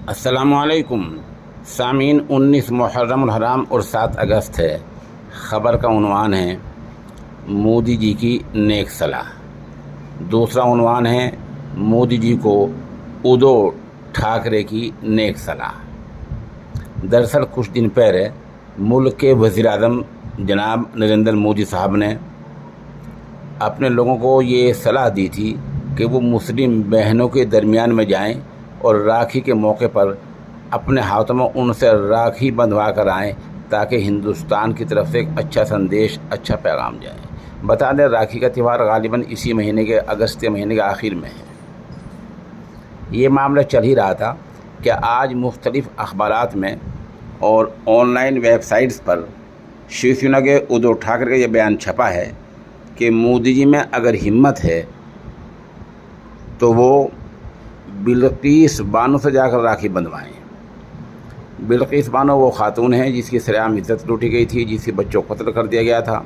अस्सलामुअलैकुम सामीन। 19 मुहर्रम हराम और 7 अगस्त है। ख़बर का उन्वान है मोदी जी की नेक सलाह। दूसरा उन्वान है मोदी जी को उद्धव ठाकरे की नेक सलाह। दरअसल कुछ दिन पहले मुल्क के वज़ीर-ए-आज़म जनाब नरेंद्र मोदी साहब ने अपने लोगों को ये सलाह दी थी कि वो मुस्लिम बहनों के दरमियान में जाएं और राखी के मौके पर अपने हाथों में उनसे राखी बंधवा कर आएँ, ताकि हिंदुस्तान की तरफ से एक अच्छा संदेश, अच्छा पैगाम जाए। बता दें, राखी का त्यौहार गालिबन इसी महीने के अगस्त के महीने के आखिर में है। ये मामला चल ही रहा था कि आज मुख्तलिफ़ अखबारात में और ऑनलाइन वेबसाइट्स पर शिवसेना के उद्धव ठाकरे का ये बयान छपा है कि मोदी जी में अगर हिम्मत है तो वो बिल्किस बानो से जाकर राखी बंधवाएं। बिल्किस बानो वो खातून है जिसकी सरेआम इज्जत लूटी गई थी, जिसके बच्चों को कत्ल कर दिया गया था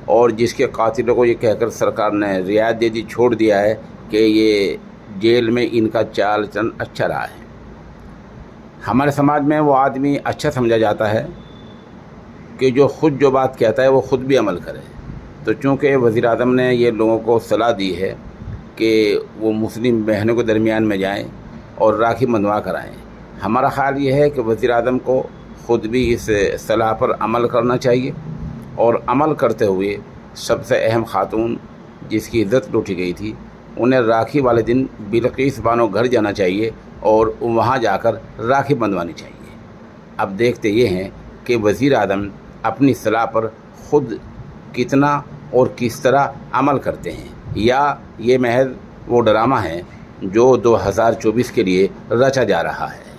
और जिसके कातिलों को ये कहकर सरकार ने रियायत दे दी, छोड़ दिया है कि ये जेल में इनका चाल चलन अच्छा रहा है। हमारे समाज में वो आदमी अच्छा समझा जाता है कि जो खुद जो बात कहता है वो ख़ुद भी अमल करे। तो चूँकि वज़ीर-ए-आज़म ने ये लोगों को सलाह दी है कि वो मुस्लिम बहनों के दरमियान में जाएं और राखी बंधवा कर आएँ, हमारा ख़्याल ये है कि वज़ीर-ए-आज़म को ख़ुद भी इस सलाह पर अमल करना चाहिए और अमल करते हुए सबसे अहम खातून जिसकी इज़्ज़त लूटी गई थी, उन्हें राखी वाले दिन बिल्किस बानो घर जाना चाहिए और वहाँ जाकर राखी बंधवानी चाहिए। अब देखते ये हैं कि वज़ीर-ए-आज़म अपनी सलाह पर ख़ुद कितना और किस तरह अमल करते हैं, या ये महज वो ड्रामा है जो 2024 के लिए रचा जा रहा है।